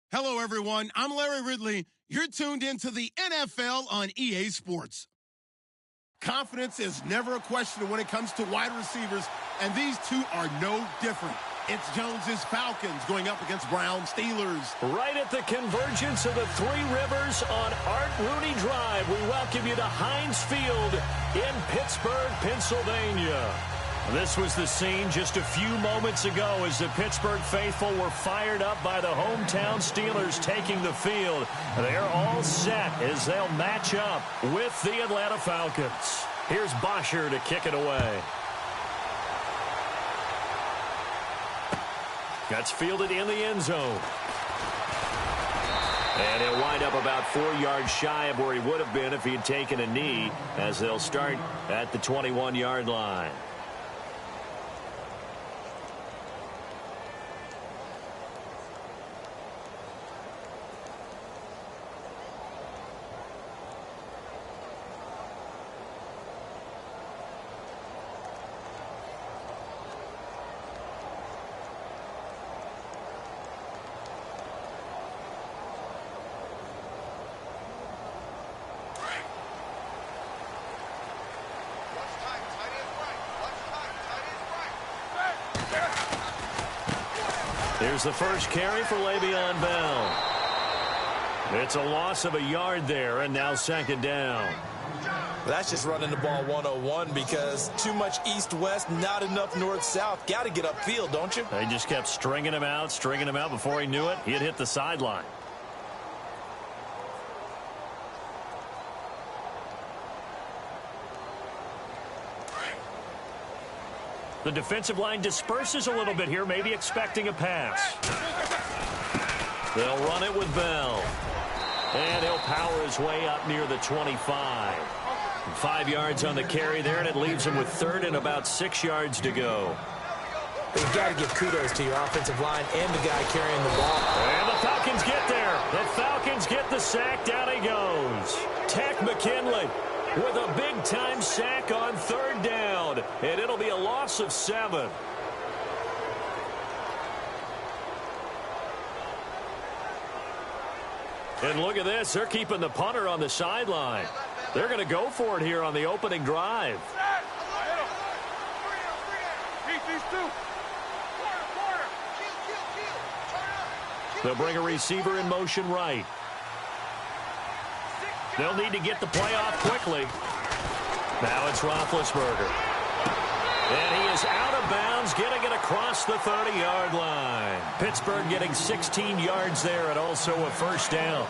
Hello, everyone. I'm Larry Ridley. You're tuned into the NFL on EA Sports. Confidence is never a question when it comes to wide receivers, and these two are no different. It's Jones's Falcons going up against Brown Steelers. Right at the convergence of the Three Rivers on Art Rooney Drive, we welcome you to Heinz Field in Pittsburgh, Pennsylvania. This was the scene just a few moments ago as the Pittsburgh faithful were fired up by the hometown Steelers taking the field. They're all set as they'll match up with the Atlanta Falcons. Here's Bosher to kick it away. That's fielded in the end zone. And he'll wind up about 4 yards shy of where he would have been if he had taken a knee, as they'll start at the 21-yard line. Here's the first carry for Le'Veon Bell. It's a loss of a yard there, and now second down. That's just running the ball 101 because too much east-west, not enough north-south. Got to get upfield, don't you? They just kept stringing him out. Before he knew it, he had hit the sideline. The defensive line disperses a little bit here, maybe expecting a pass. They'll run it with Bell. And he'll power his way up near the 25. 5 yards on the carry there, and it leaves him with third and about 6 yards to go. You've got to give kudos to your offensive line and the guy carrying the ball. And the Falcons get there. The Falcons get the sack. Down he goes. Tech McKinley with a big-time sack on third down. And it'll be a loss of 7. And look at this. They're keeping the punter on the sideline. They're going to go for it here on the opening drive. They'll bring a receiver in motion right. They'll need to get the play off quickly. Now it's Roethlisberger. And he is out of bounds, getting it across the 30-yard line. Pittsburgh getting 16 yards there and also a first down.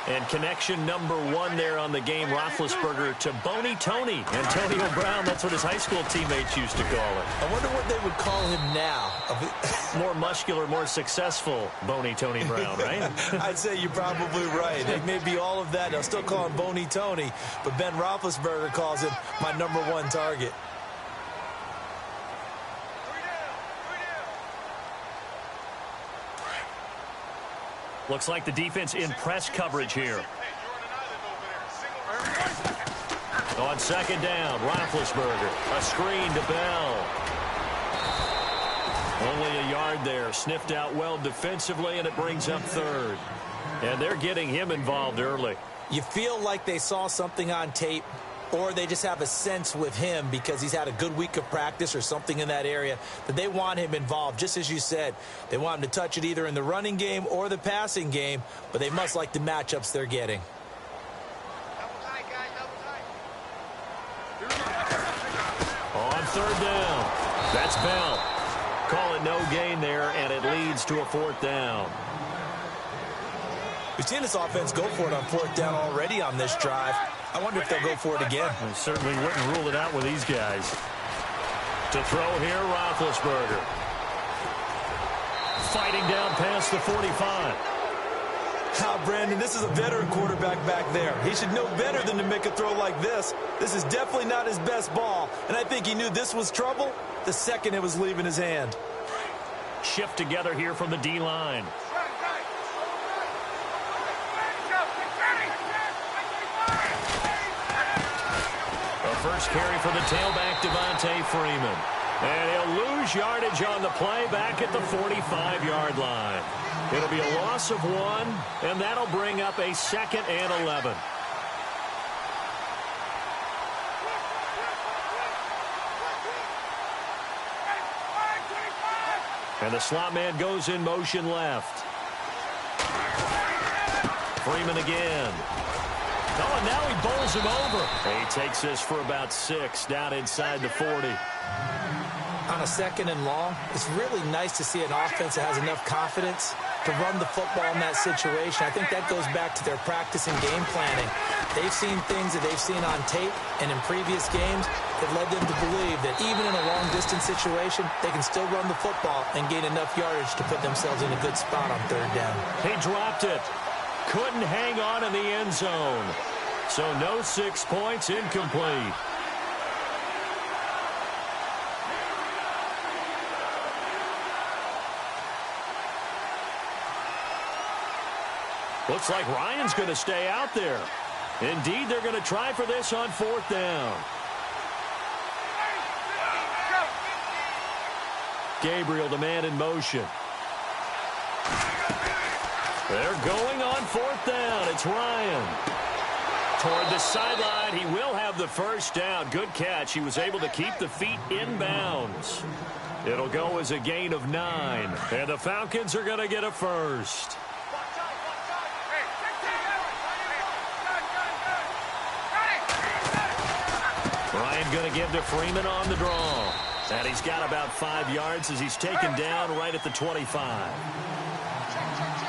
And connection number 1 there on the game, Roethlisberger to Boney Tony. Antonio Brown, that's what his high school teammates used to call it. I wonder what they would call him now. More muscular, more successful Boney Tony Brown, right? I'd say you're probably right. It may be all of that. They'll still call him Boney Tony, but Ben Roethlisberger calls him my number 1 target. Looks like the defense in press coverage here. On second down, Roethlisberger. A screen to Bell. Only a yard there. Sniffed out well defensively, and it brings up third. And they're getting him involved early. You feel like they saw something on tape, or they just have a sense with him because he's had a good week of practice or something in that area that they want him involved. Just as you said, they want him to touch it either in the running game or the passing game, but they must like the matchups they're getting. On third down, that's Bell. Call it no gain there, and it leads to a fourth down. We've seen this offense go for it on fourth down already on this drive. I wonder if they'll go for it again. I certainly wouldn't rule it out with these guys. To throw here, Roethlisberger. Fighting down past the 45. Brandon, this is a veteran quarterback back there. He should know better than to make a throw like this. This is definitely not his best ball, and I think he knew this was trouble the second it was leaving his hand. Shift together here from the D-line. First carry for the tailback, Devontae Freeman. And he'll lose yardage on the play back at the 45-yard line. It'll be a loss of 1, and that'll bring up a 2nd and 11. And the slot man goes in motion left. Freeman again. Oh, and now he bowls him over. He takes this for about 6 down inside the 40. On a 2nd and long, it's really nice to see an offense that has enough confidence to run the football in that situation. I think that goes back to their practice and game planning. They've seen things that they've seen on tape and in previous games that led them to believe that even in a long-distance situation, they can still run the football and gain enough yardage to put themselves in a good spot on 3rd down. He dropped it. Couldn't hang on in the end zone. So no 6 points, incomplete. Looks like Ryan's going to stay out there. Indeed, they're going to try for this on 4th down. Gabriel, the man in motion. They're going on 4th down. It's Ryan. Toward the sideline, he will have the 1st down. Good catch. He was able to keep the feet in bounds. It'll go as a gain of 9. And the Falcons are going to get a 1st. Ryan going to give to Freeman on the draw. And he's got about 5 yards as he's taken down right at the 25.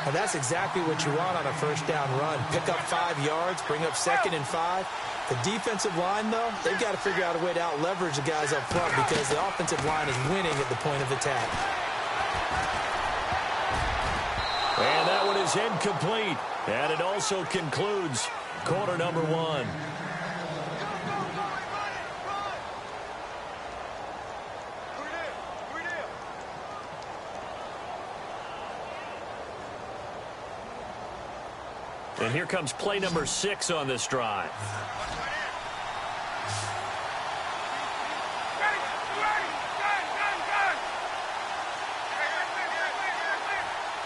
And that's exactly what you want on a 1st down run. Pick up 5 yards, bring up 2nd and 5. The defensive line, though, they've got to figure out a way to out-leverage the guys up front because the offensive line is winning at the point of attack. And that one is incomplete. And it also concludes quarter number 1. And here comes play number 6 on this drive.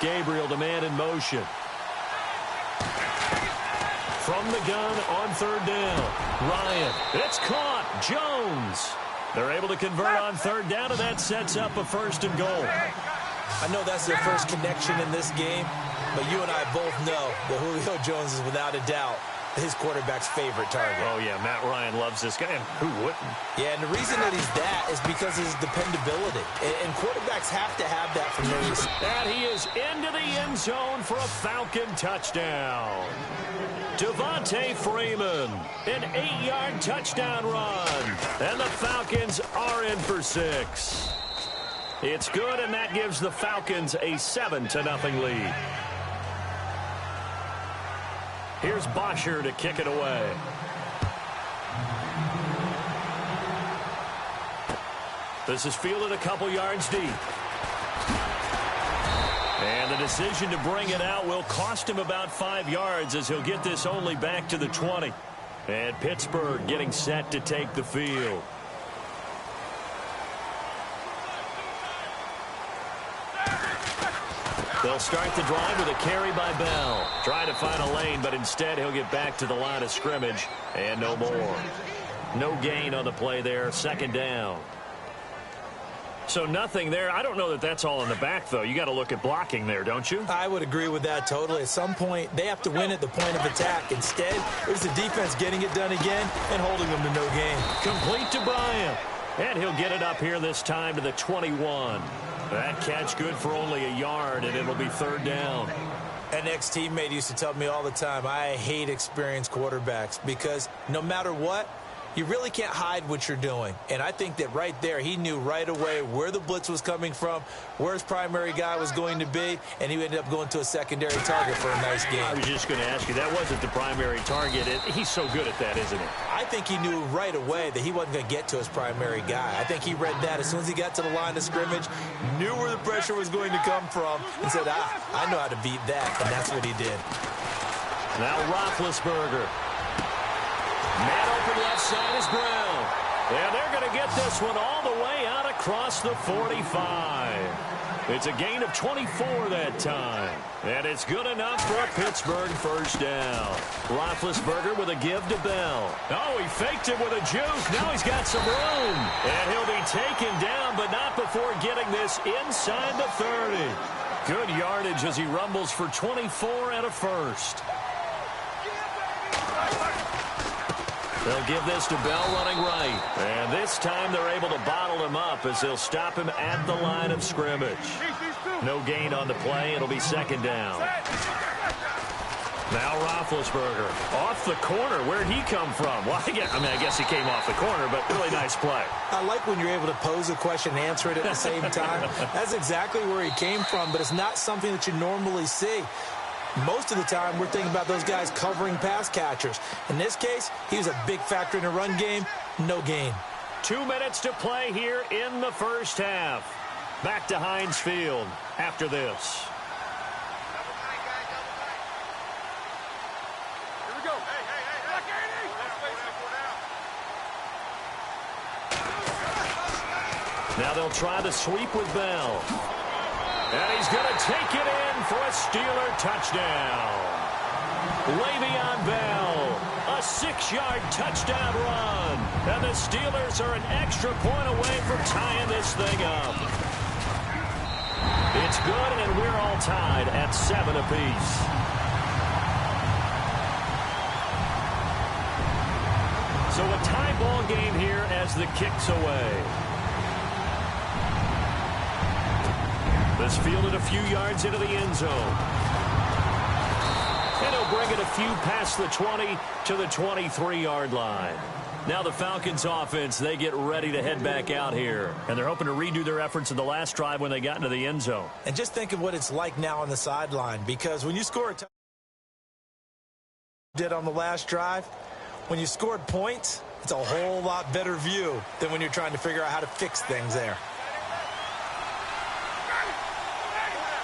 Gabriel, the man in motion. From the gun on 3rd down. Ryan, it's caught. Jones. They're able to convert on 3rd down, and that sets up a 1st and goal. I know that's their first connection in this game, but you and I both know that Julio Jones is without a doubt his quarterback's favorite target. Oh, yeah, Matt Ryan loves this guy, and who wouldn't? Yeah, and the reason that he's that is because of his dependability. And quarterbacks have to have that from their receiver. And he is into the end zone for a Falcon touchdown. Devontae Freeman, an 8-yard touchdown run. And the Falcons are in for 6. It's good, and that gives the Falcons a 7-0 lead. Here's Bosher to kick it away. This is fielded a couple yards deep. And the decision to bring it out will cost him about 5 yards as he'll get this only back to the 20. And Pittsburgh getting set to take the field. They'll start the drive with a carry by Bell. Trying to find a lane, but instead he'll get back to the line of scrimmage. And no more. No gain on the play there. 2nd down. So nothing there. I don't know that that's all in the back, though. You got to look at blocking there, don't you? I would agree with that totally. At some point, they have to win at the point of attack. Instead, it was the defense getting it done again and holding them to no gain. Complete to Bryant. And he'll get it up here this time to the 21. That catch good for only a yard, and it'll be 3rd down. An ex-teammate used to tell me all the time, I hate experienced quarterbacks because no matter what, you really can't hide what you're doing. And I think that right there, he knew right away where the blitz was coming from, where his primary guy was going to be, and he ended up going to a secondary target for a nice game. I was just going to ask you, that wasn't the primary target. He's so good at that, isn't he? I think he knew right away that he wasn't going to get to his primary guy. I think he read that as soon as he got to the line of scrimmage, knew where the pressure was going to come from, and said, I know how to beat that, and that's what he did. Now Roethlisberger. Man open left side is Brown. And they're going to get this one all the way out across the 45. It's a gain of 24 that time. And it's good enough for a Pittsburgh first down. Roethlisberger with a give to Bell. Oh, he faked it with a juke. Now he's got some room. And he'll be taken down, but not before getting this inside the 30. Good yardage as he rumbles for 24 and a first. They'll give this to Bell running right. And this time they're able to bottle him up as they'll stop him at the line of scrimmage. No gain on the play. It'll be second down. Now Roethlisberger off the corner. Where'd he come from? Well, I guess he came off the corner, but really nice play. I like when you're able to pose a question and answer it at the same time. That's exactly where he came from, but it's not something that you normally see. Most of the time, we're thinking about those guys covering pass catchers. In this case, he was a big factor in the run game. No gain. 2 minutes to play here in the first half. Back to Heinz Field after this. Here we go. Now they'll try the sweep with Bell. And he's going to take it in for a Steeler touchdown. Le'Veon Bell, a 6-yard touchdown run. And the Steelers are an extra point away from tying this thing up. It's good, and we're all tied at 7 apiece. So a tie ball game here as the kick's away. This fielded a few yards into the end zone. And he'll bring it a few past the 20 to the 23-yard line. Now the Falcons offense, they get ready to head back out here. And they're hoping to redo their efforts in the last drive when they got into the end zone. And just think of what it's like now on the sideline, because when you score a touchdown did on the last drive, when you scored points, it's a whole lot better view than when you're trying to figure out how to fix things there.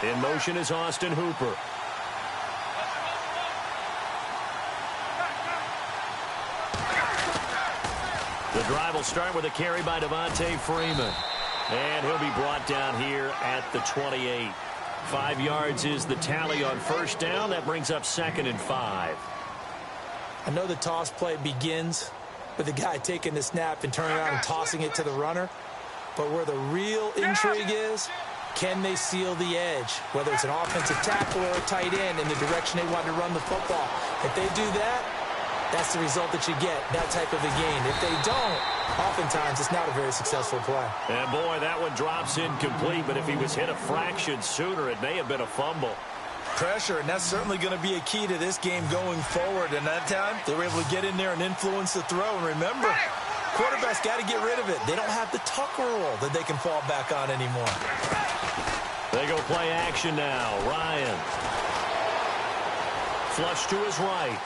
In motion is Austin Hooper. The drive will start with a carry by Devontae Freeman. And he'll be brought down here at the 28. 5 yards is the tally on first down. That brings up 2nd and 5. I know the toss play begins with the guy taking the snap and turning around and tossing it to the runner. But where the real intrigue is, can they seal the edge, whether it's an offensive tackle or a tight end, in the direction they want to run the football? If they do that, that's the result that you get, that type of a gain. If they don't, oftentimes it's not a very successful play. And boy, that one drops incomplete, but if he was hit a fraction sooner, it may have been a fumble. Pressure, and that's certainly going to be a key to this game going forward. And that time, they were able to get in there and influence the throw. And remember, quarterback's got to get rid of it. They don't have the Tucker rule that they can fall back on anymore. They go play action now. Ryan. Flush to his right.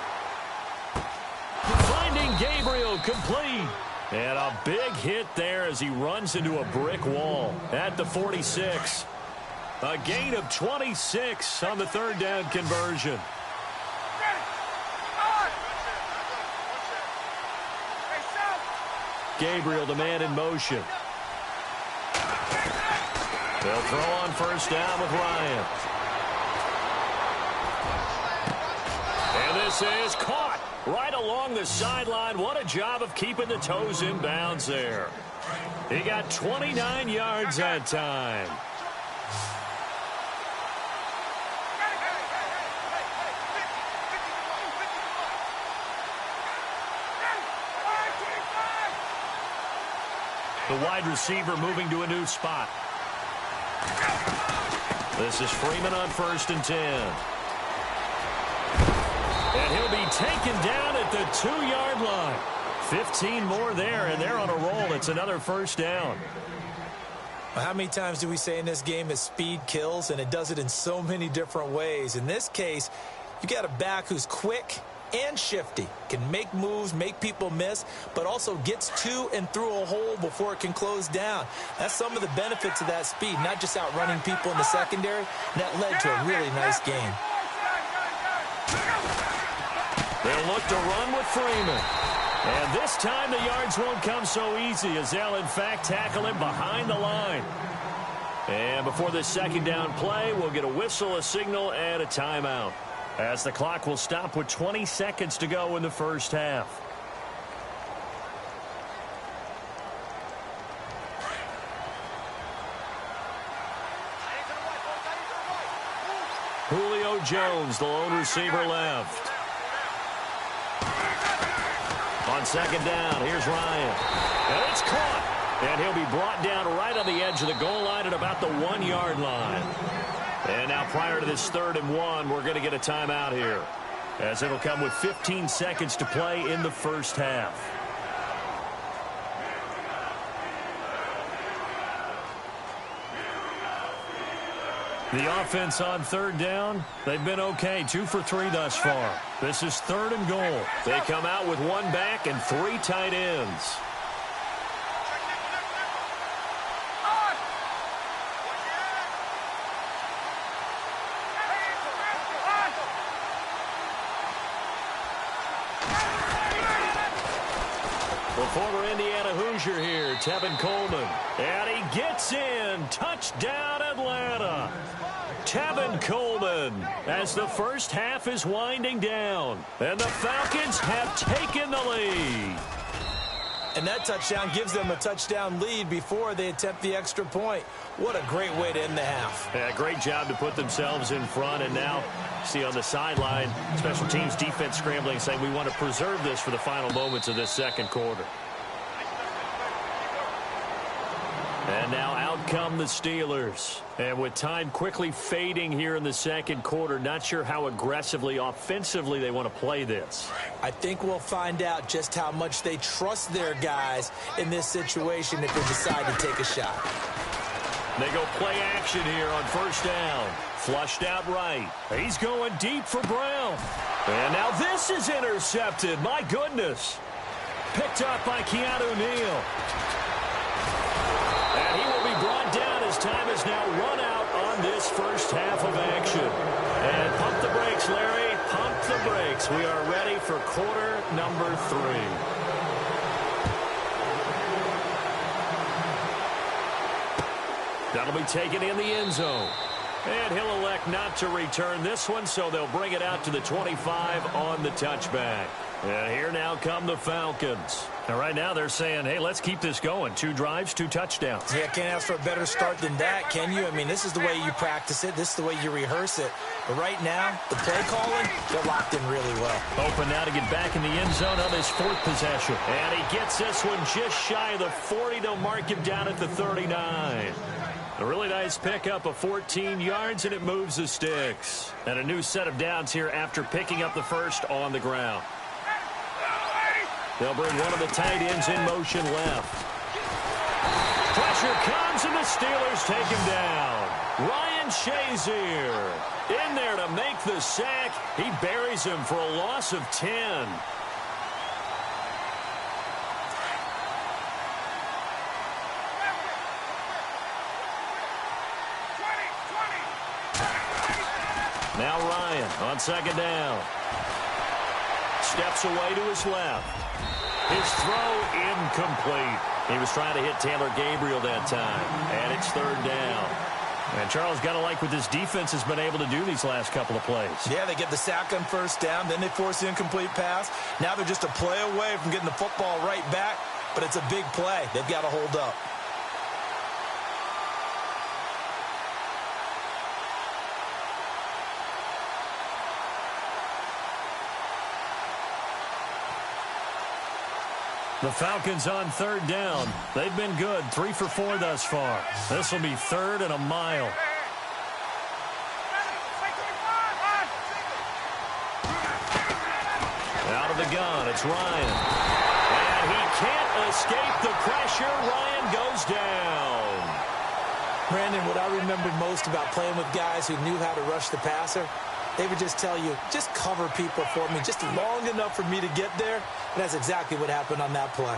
Finding Gabriel complete. And a big hit there as he runs into a brick wall at the 46. A gain of 26 on the 3rd down conversion. Gabriel, the man in motion. They'll throw on first down with Ryan. And this is caught right along the sideline. What a job of keeping the toes in bounds there. He got 29 yards that time. The wide receiver moving to a new spot. This is Freeman on 1st and 10. And he'll be taken down at the 2-yard line. 15 more there, and they're on a roll. It's another first down. Well, how many times do we say in this game that speed kills, and it does it in so many different ways? In this case, you got a back who's quick and shifty, can make moves, make people miss, but also gets to and through a hole before it can close down. That's some of the benefits of that speed, not just outrunning people in the secondary. And that led to a really nice game. They'll look to run with Freeman. And this time the yards won't come so easy as they'll, in fact, tackle him behind the line. And before this second down play, we'll get a whistle, a signal, and a timeout, as the clock will stop with 20 seconds to go in the first half. Julio Jones, the lone receiver left. On second down, here's Ryan. And it's caught. And he'll be brought down right on the edge of the goal line at about the 1-yard line. And now prior to this 3rd and 1, we're going to get a timeout here, as it'll come with 15 seconds to play in the first half. The offense on 3rd down, they've been okay, 2 for 3 thus far. This is 3rd and goal. They come out with 1 back and 3 tight ends. The former Indiana Hoosier here, Tevin Coleman. And he gets in. Touchdown, Atlanta. Tevin Coleman, as the first half is winding down. And the Falcons have taken the lead. And that touchdown gives them a touchdown lead before they attempt the extra point. What a great way to end the half. Yeah, great job to put themselves in front. And now, see on the sideline, special teams defense scrambling, saying we want to preserve this for the final moments of this second quarter. And now out come the Steelers. And with time quickly fading here in the second quarter, not sure how aggressively, offensively they want to play this. I think we'll find out just how much they trust their guys in this situation if they decide to take a shot. They go play action here on 1st down. Flushed out right. He's going deep for Brown. And now this is intercepted. My goodness. Picked up by Keanu Neal. And he will be brought down as time is now run out on this first half of action. And pump the brakes, Larry. Pump the brakes. We are ready for quarter number 3. That'll be taken in the end zone. And he'll elect not to return this one, so they'll bring it out to the 25 on the touchback. And here now come the Falcons. Now, right now they're saying, hey, let's keep this going. 2 drives, 2 touchdowns. Yeah, can't ask for a better start than that, can you? I mean, this is the way you practice it. This is the way you rehearse it. But right now, the play calling, they're locked in really well. Open now to get back in the end zone on his 4th possession. And he gets this one just shy of the 40. They'll mark him down at the 39. A really nice pickup of 14 yards, and it moves the sticks. And a new set of downs here after picking up the first on the ground. They'll bring one of the tight ends in motion left. Pressure comes, and the Steelers take him down. Ryan Shazier in there to make the sack. He buries him for a loss of 10. Now Ryan on 2nd down. Steps away to his left. His throw incomplete. He was trying to hit Taylor Gabriel that time. And it's 3rd down. And Charles, got to like what this defense has been able to do these last couple of plays. Yeah, they get the sack on 1st down. Then they force the incomplete pass. Now they're just a play away from getting the football right back. But it's a big play. They've got to hold up. The Falcons on 3rd down. They've been good, 3 for 4 thus far. This will be 3rd and a mile. Out of the gun, it's Ryan. And he can't escape the pressure. Ryan goes down. Brandon, what I remembered most about playing with guys who knew how to rush the passer, they would just tell you, just cover people for me, just long enough for me to get there. And that's exactly what happened on that play.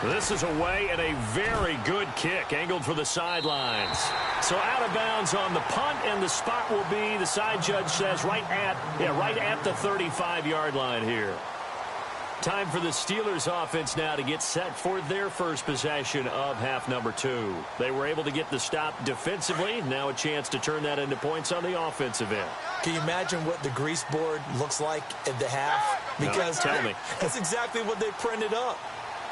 This is away and a very good kick, angled for the sidelines. So out of bounds on the punt, and the spot will be, the side judge says, right at the 35-yard line here. Time for the Steelers offense now to get set for their first possession of half number 2. They were able to get the stop defensively. Now a chance to turn that into points on the offensive end. Can you imagine what the grease board looks like at the half? Because tell me. That's exactly what they printed up.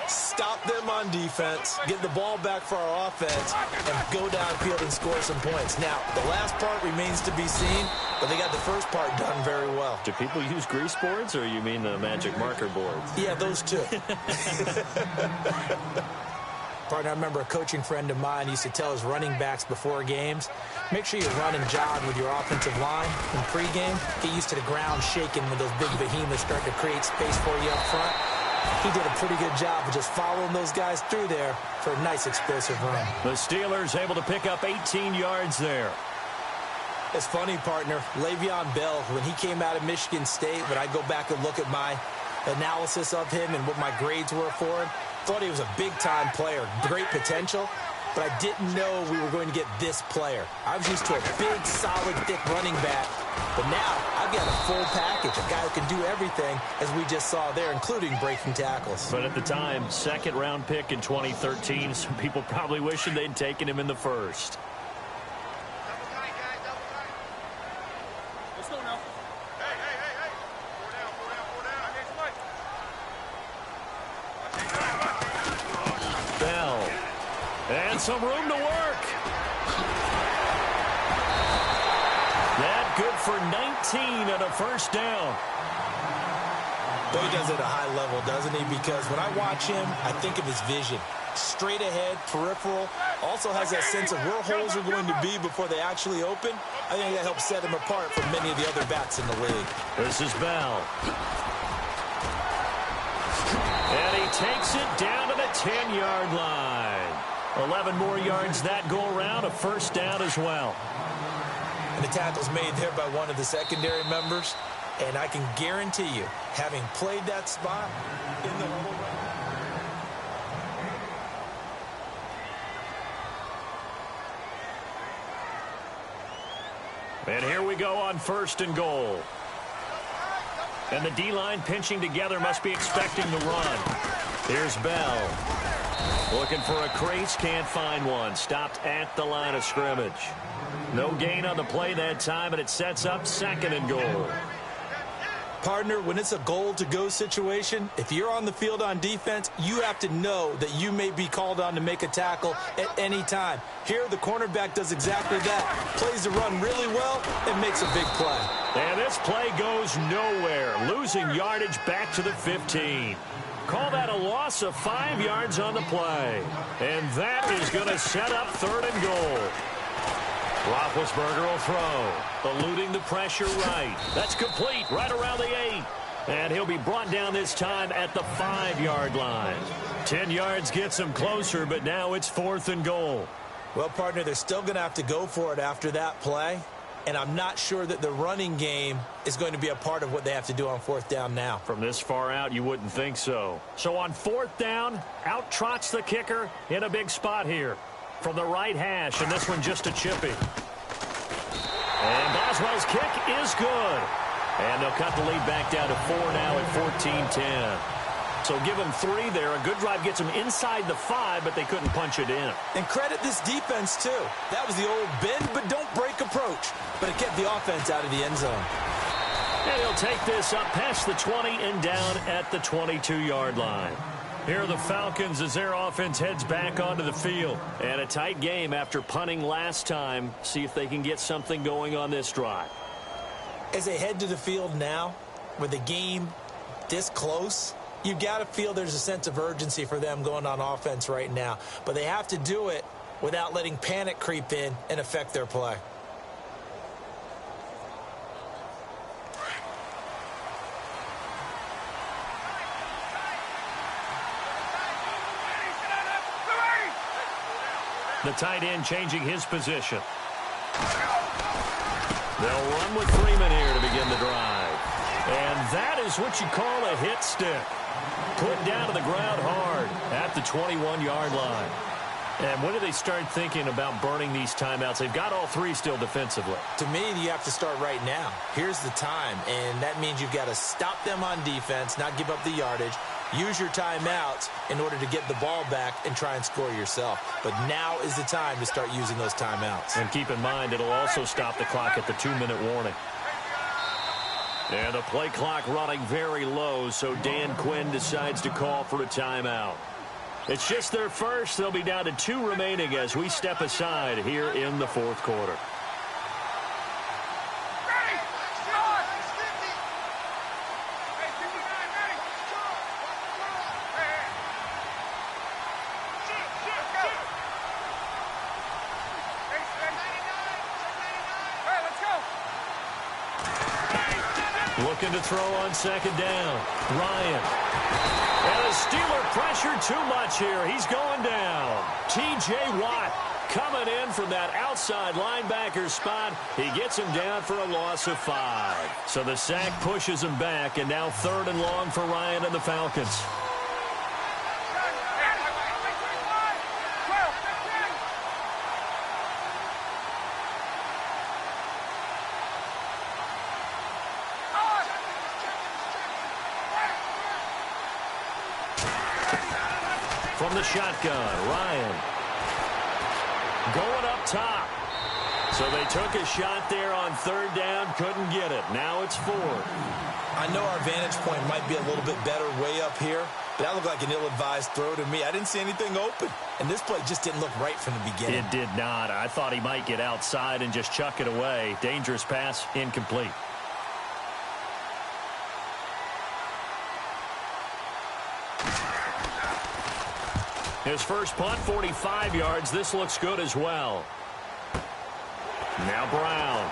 Stop them on defense, get the ball back for our offense, and go downfield and score some points. Now, the last part remains to be seen, but they got the first part done very well. Do people use grease boards, or you mean the magic marker boards? Yeah, those two. Partner, I remember a coaching friend of mine used to tell his running backs before games, make sure you run and jog with your offensive line in pregame. Get used to the ground shaking when those big behemoths start to create space for you up front. He did a pretty good job of just following those guys through there for a nice explosive run. The Steelers able to pick up 18 yards there. It's funny, partner. Le'Veon Bell, when he came out of Michigan State, when I go back and look at my analysis of him and what my grades were for him, thought he was a big-time player, great potential, but I didn't know we were going to get this player. I was used to a big, solid, thick running back, but now I've got a full package, a guy who can do everything, as we just saw there, including breaking tackles. But at the time, second-round pick in 2013, some people probably wishing they'd taken him in the first. And some room to work. That good for 19 and a first down. But he does it at a high level, doesn't he? Because when I watch him, I think of his vision. Straight ahead, peripheral. Also has that sense of where holes are going to be before they actually open. I think that helps set him apart from many of the other backs in the league. This is Bell. And he takes it down to the 10-yard line. 11 more yards that go around, a first down as well. And the tackle's made there by one of the secondary members. And I can guarantee you, having played that spot in the huddle right. And here we go on first and goal. And the D-line pinching together must be expecting the run. Here's Bell. Looking for a crease, can't find one. Stopped at the line of scrimmage. No gain on the play that time, and it sets up second and goal. Partner, when it's a goal-to-go situation, if you're on the field on defense, you have to know that you may be called on to make a tackle at any time. Here, the cornerback does exactly that. Plays the run really well and makes a big play. And this play goes nowhere. Losing yardage back to the 15. Call that a loss of 5 yards on the play. And that is going to set up third and goal. Roethlisberger will throw. Eluding the pressure right. That's complete right around the 8. And he'll be brought down this time at the 5-yard line. 10 yards gets him closer, but now it's fourth and goal. Well, partner, they're still going to have to go for it after that play. And I'm not sure that the running game is going to be a part of what they have to do on fourth down now. From this far out, you wouldn't think so. So on fourth down, out trots the kicker in a big spot here. From the right hash, and this one just a chippy. And Boswell's kick is good. And they'll cut the lead back down to 4 now at 14-10. So give them 3 there. A good drive gets them inside the 5, but they couldn't punch it in. And credit this defense, too. That was the old bend but don't break approach. But it kept the offense out of the end zone. And he'll take this up past the 20 and down at the 22-yard line. Here are the Falcons as their offense heads back onto the field. And a tight game after punting last time. See if they can get something going on this drive. As they head to the field now, with the game this close, you've got to feel there's a sense of urgency for them going on offense right now. But they have to do it without letting panic creep in and affect their play. The tight end changing his position. They'll run with Freeman here to begin the drive. And that is what you call a hit stick. put down to the ground hard at the 21-yard line. And when do they start thinking about burning these timeouts? They've got all three still defensively. To me, you have to start right now. Here's the time, and that means you've got to stop them on defense, not give up the yardage, use your timeouts in order to get the ball back and try and score yourself. But now is the time to start using those timeouts. And keep in mind, it'll also stop the clock at the 2-minute warning. And the play clock running very low, so Dan Quinn decides to call for a timeout. It's just their first. They'll be down to 2 remaining as we step aside here in the fourth quarter. Looking to throw on second down. Ryan. And the Steeler pressure too much here. He's going down. T.J. Watt coming in from that outside linebacker spot. He gets him down for a loss of 5. So the sack pushes him back, and now 3rd and long for Ryan and the Falcons. From the shotgun, Ryan going up top. So they took a shot there on 3rd down, couldn't get it. Now it's 4th. I know our vantage point might be a little bit better way up here, but that looked like an ill-advised throw to me. I didn't see anything open, and this play just didn't look right from the beginning. It did not. I thought he might get outside and just chuck it away. Dangerous pass, incomplete. His first punt, 45 yards. This looks good as well. Now Brown.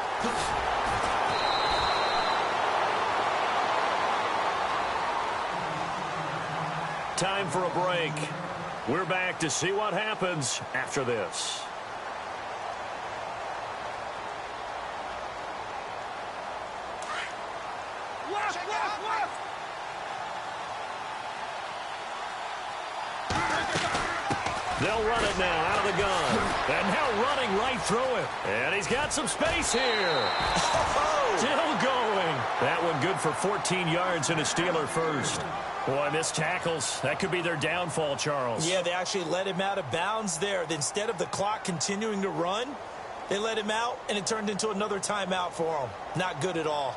Time for a break. We're back to see what happens after this. They'll run it now out of the gun. And now running right through it. And he's got some space here. Still going. That one good for 14 yards and a Steeler first. Boy, missed tackles. That could be their downfall, Charles. Yeah, they actually let him out of bounds there. Instead of the clock continuing to run, they let him out, and it turned into another timeout for him. Not good at all.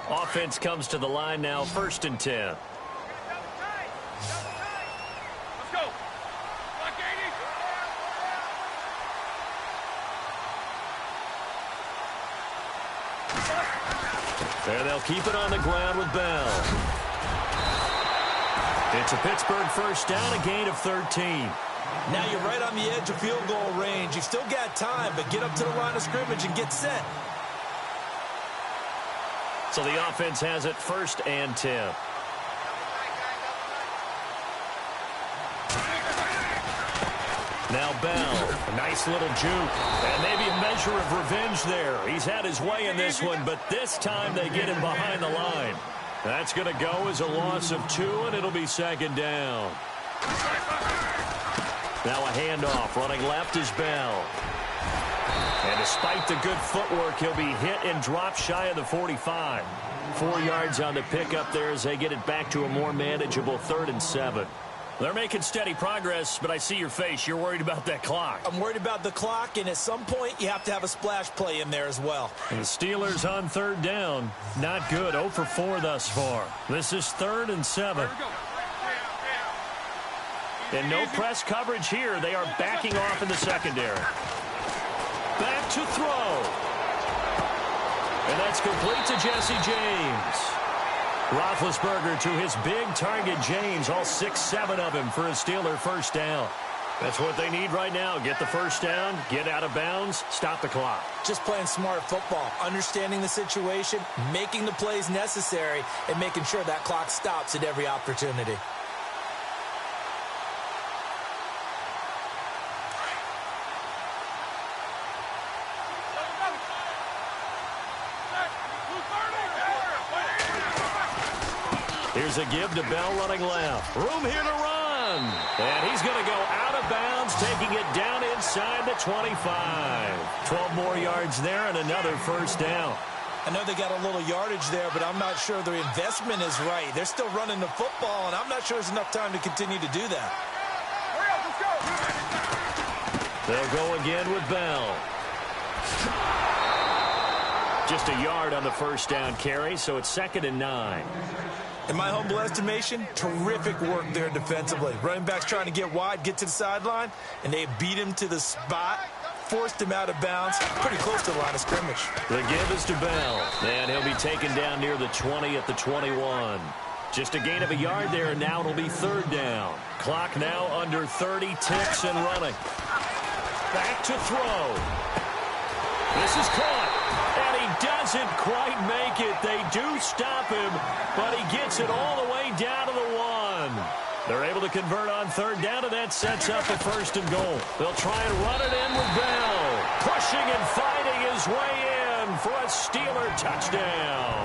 Offense comes to the line now, 1st and 10. And they'll keep it on the ground with Bell. It's a Pittsburgh first down, a gain of 13. Now you're right on the edge of field goal range. You've still got time, but get up to the line of scrimmage and get set. So the offense has it 1st and 10. Now Bell, a nice little juke, and maybe a measure of revenge there. He's had his way in this one, but this time they get him behind the line. That's going to go as a loss of 2, and it'll be 2nd down. Now a handoff, running left is Bell. And despite the good footwork, he'll be hit and dropped shy of the 45. 4 yards on the pickup there as they get it back to a more manageable 3rd and 7. They're making steady progress, but I see your face. You're worried about that clock. I'm worried about the clock, and at some point, you have to have a splash play in there as well. And the Steelers on 3rd down. Not good. 0 for 4 thus far. This is 3rd and 7. And no press coverage here. They are backing off in the secondary. Back to throw. And that's complete to Jesse James. Roethlisberger to his big target, James. All 6-7 of him for a Steeler first down. That's what they need right now. Get the first down, get out of bounds, stop the clock. Just playing smart football, understanding the situation, making the plays necessary, and making sure that clock stops at every opportunity. Here's a give to Bell running left. Room here to run. And he's going to go out of bounds, taking it down inside the 25. 12 more yards there and another first down. I know they got a little yardage there, but I'm not sure the investment is right. They're still running the football, and I'm not sure there's enough time to continue to do that. They'll go again with Bell. Just a yard on the first down carry, so it's 2nd and 9. In my humble estimation, terrific work there defensively. Running back's trying to get wide, get to the sideline, and they beat him to the spot, forced him out of bounds, pretty close to the line of scrimmage. The give is to Bell, and he'll be taken down near the 20 at the 21. Just a gain of a yard there, and now it'll be 3rd down. Clock now under 30 ticks and running. Back to throw. This is caught, and he doesn't quite make it. They do stop him, but he gets it all the way down to the 1. They're able to convert on 3rd down, and that sets up a 1st and goal. They'll try and run it in with Bell, pushing and fighting his way in for a Steeler touchdown.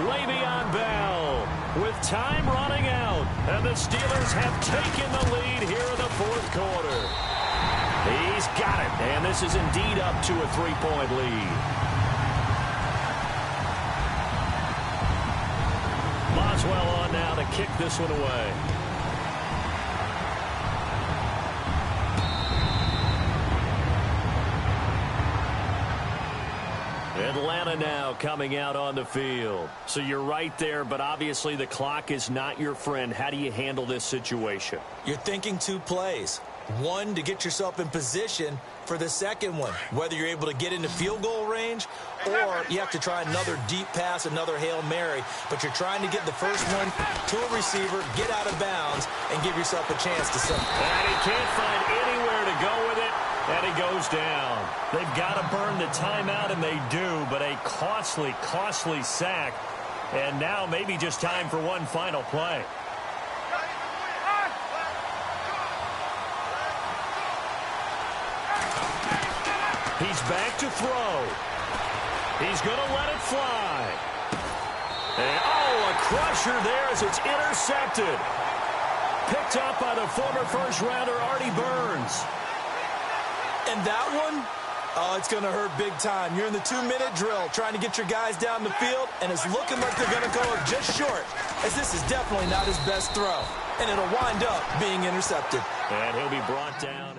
Le'Veon Bell with time running out, and the Steelers have taken the lead here in the 4th quarter. He's got it, and this is indeed up to a 3-point lead. Boswell on now to kick this one away. Atlanta now coming out on the field. So you're right there, but obviously the clock is not your friend. How do you handle this situation? You're thinking 2 plays. One, to get yourself in position for the second one, whether you're able to get into field goal range or you have to try another deep pass, another Hail Mary. But you're trying to get the first one to a receiver, get out of bounds, and give yourself a chance to set. And he can't find anywhere to go with it, and he goes down. They've got to burn the timeout, and they do, but a costly, costly sack. And now maybe just time for one final play. He's back to throw. He's going to let it fly. And, oh, a crusher there as it's intercepted. Picked up by the former first-rounder Artie Burns. And that one, oh, it's going to hurt big time. You're in the 2-minute drill trying to get your guys down the field, and it's looking like they're going to go just short, as this is definitely not his best throw. And it'll wind up being intercepted. And he'll be brought down.